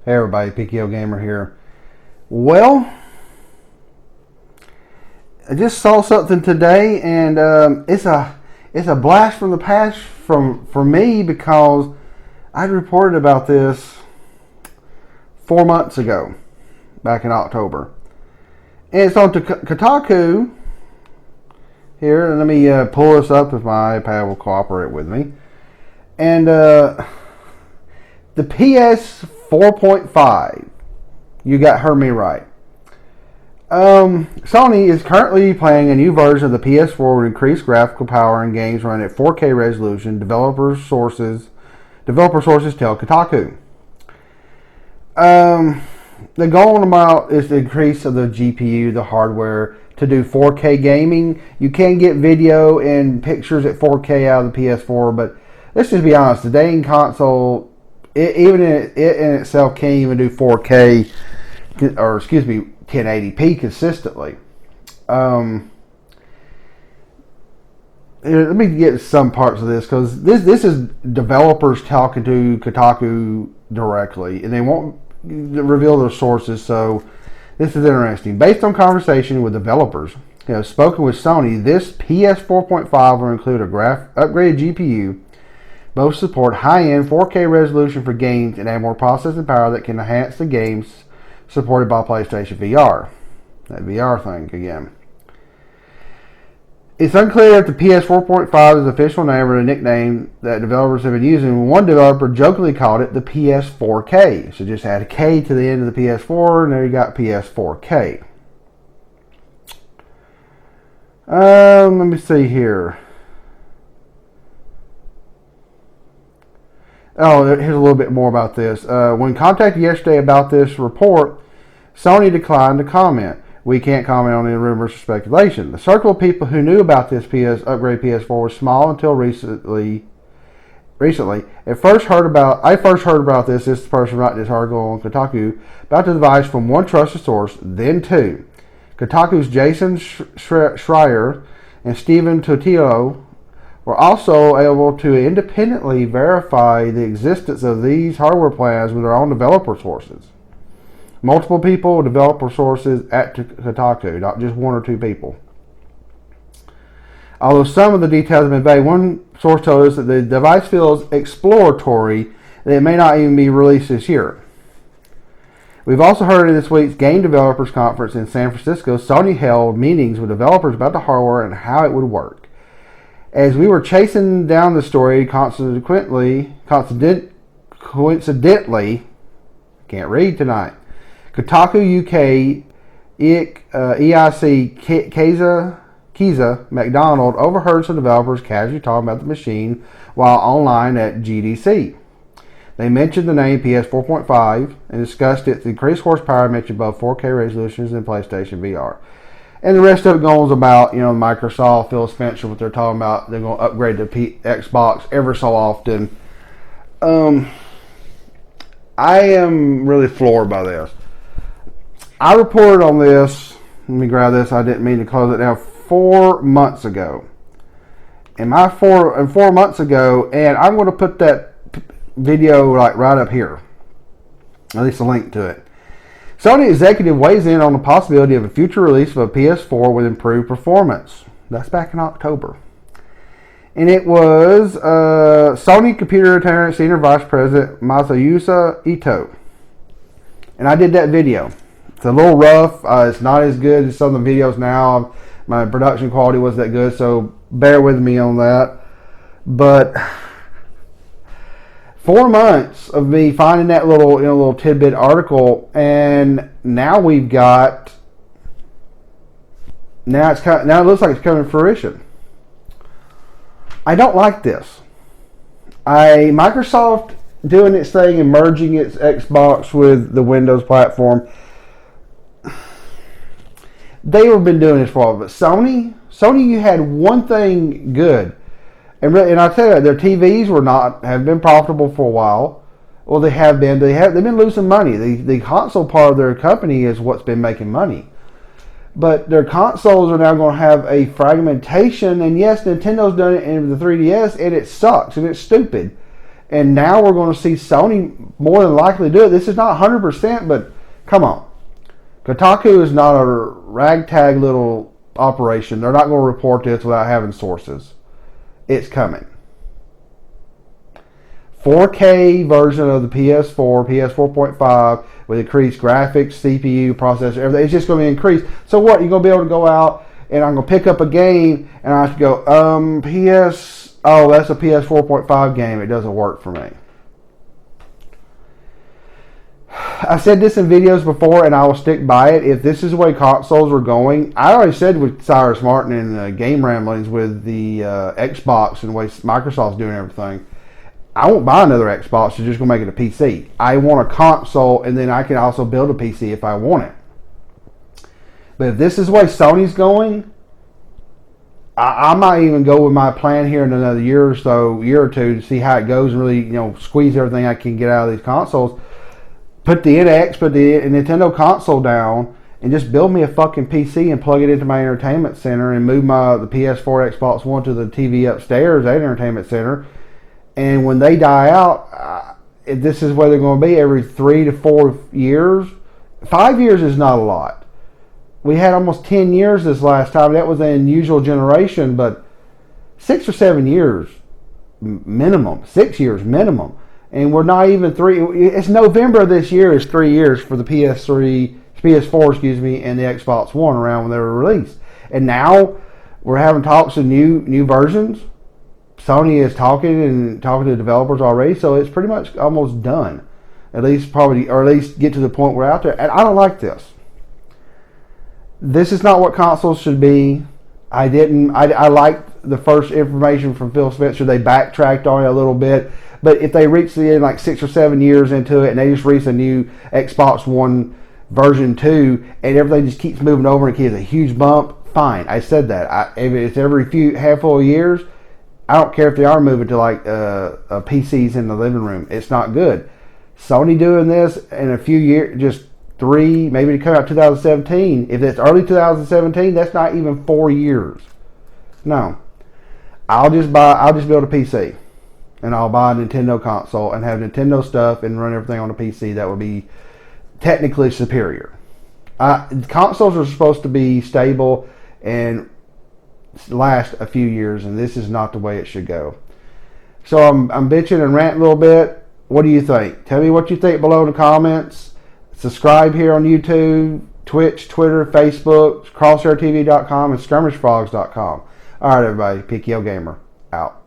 Hey everybody, PKO Gamer here. Well, I just saw something today, and it's a blast from the past for me because I reported about this 4 months ago, back in October, and it's on Kotaku. Here, let me pull this up if my iPad will cooperate with me, and the PS 4.5. You heard me right. Sony is currently playing a new version of the PS4 with increased graphical power and games running at 4K resolution. Developer sources tell Kotaku. The goal about is the increase of the GPU, the hardware, to do 4K gaming. You can get video and pictures at 4K out of the PS4, but let's just be honest. The dang console, it in itself can't even do 4K, or 1080p consistently. Let me get some parts of this, because this is developers talking to Kotaku directly, and they won't reveal their sources, so this is interesting. Based on conversation with developers who have spoken with Sony, this PS 4.5 will include a upgraded GPU, both support high-end 4K resolution for games and add more processing power that can enhance the games supported by PlayStation VR. That VR thing again. It's unclear if the PS 4.5 is the official name or a nickname that developers have been using. One developer jokingly called it the PS4K. So just add a K to the end of the PS4, and there you got PS4K. Let me see here. Oh, here's a little bit more about this. When contacted yesterday about this report, Sony declined to comment. We can't comment on any rumors or speculation. The circle of people who knew about this upgrade PS4 was small until recently. I first heard about this. This person writing this article on Kotaku about the device from one trusted source, then two. Kotaku's Jason Schreier and Stephen Totilo were also able to independently verify the existence of these hardware plans with their own developer sources. Multiple people, developer sources at Kotaku, not just one or two people. Although some of the details have been vague, one source told us that the device feels exploratory, that it may not even be released this year. We've also heard in this week's Game Developers Conference in San Francisco, Sony held meetings with developers about the hardware and how it would work. As we were chasing down the story, coincidentally, can't read tonight, Kotaku UK EIC Kiza McDonald overheard some developers casually talking about the machine while online at GDC. They mentioned the name PS 4.5 and discussed its increased horsepower, mentioned both 4K resolutions and PlayStation VR. And the rest of it goes about, Microsoft, Phil Spencer, what they're talking about. They're going to upgrade the Xbox ever so often. I am really floored by this. I reported on this. Let me grab this. I didn't mean to close it down. 4 months ago. And 4 months ago, and I'm going to put that video right up here. At least a link to it. Sony executive weighs in on the possibility of a future release of a PS4 with improved performance. That's back in October. And it was Sony Computer Entertainment Senior Vice President Masayusa Ito. And I did that video. It's a little rough. It's not as good as some of the videos now. My production quality wasn't that good, so bear with me on that. But 4 months of me finding that little tidbit article, and now we've got. Now it looks like it's coming to fruition. I don't like this. Microsoft doing its thing and merging its Xbox with the Windows platform. They have been doing this for a while, but Sony, you had one thing good. And I tell you, their TVs have been profitable for a while. Well, they have been. They've been losing money. The console part of their company is what's been making money. But their consoles are now going to have a fragmentation. And yes, Nintendo's done it in the 3DS, and it sucks and it's stupid. And now we're going to see Sony more than likely do it. This is not 100%, but come on. Kotaku is not a ragtag little operation. They're not going to report this without having sources. It's coming. 4K version of the PS4, PS 4.5 with increased graphics, CPU, processor, everything. It's just going to be increased. So what? You're going to be able to go out and I'm going to pick up a game and I have to go, that's a PS 4.5 game. It doesn't work for me. I've said this in videos before and I will stick by it. If this is the way consoles are going, I already said with Cyrus Martin and Game Ramblings with the Xbox and the way Microsoft's doing everything, I won't buy another Xbox. They're just going to make it a PC. I want a console and then I can also build a PC if I want it. But if this is the way Sony's going, I might even go with my plan here in another year or two to see how it goes and really, squeeze everything I can get out of these consoles. Put the NX, put the Nintendo console down, and just build me a fucking PC and plug it into my entertainment center and move the PS4, Xbox One to the TV upstairs at entertainment center. And when they die out, this is where they're going to be every 3 to 4 years. 5 years is not a lot. We had almost 10 years this last time. That was an unusual generation, but 6 or 7 years minimum. 6 years minimum. And we're not even 3. It's November of this year is 3 years for the PS4, and the Xbox One around when they were released. And now we're having talks of new versions. Sony is talking to developers already, so it's pretty much almost done. At least get to the point we're out there. And I don't like this. This is not what consoles should be. I liked the first information from Phil Spencer. They backtracked on it a little bit. But if they reach the end like 6 or 7 years into it and they just release a new Xbox One version 2 and everything just keeps moving over and it gives a huge bump, fine. I said that. If it's every handful of years, I don't care if they are moving to like PCs in the living room. It's not good. Sony doing this in a few years, just 3, maybe to come out 2017. If it's early 2017, that's not even 4 years. No. I'll just build a PC. And I'll buy a Nintendo console and have Nintendo stuff and run everything on a PC. That would be technically superior. Consoles are supposed to be stable and last a few years, and this is not the way it should go. So I'm bitching and ranting a little bit. What do you think? Tell me what you think below in the comments. Subscribe here on YouTube, Twitch, Twitter, Facebook, crosshairtv.com, and skirmishfrogs.com. All right, everybody. PKO Gamer out.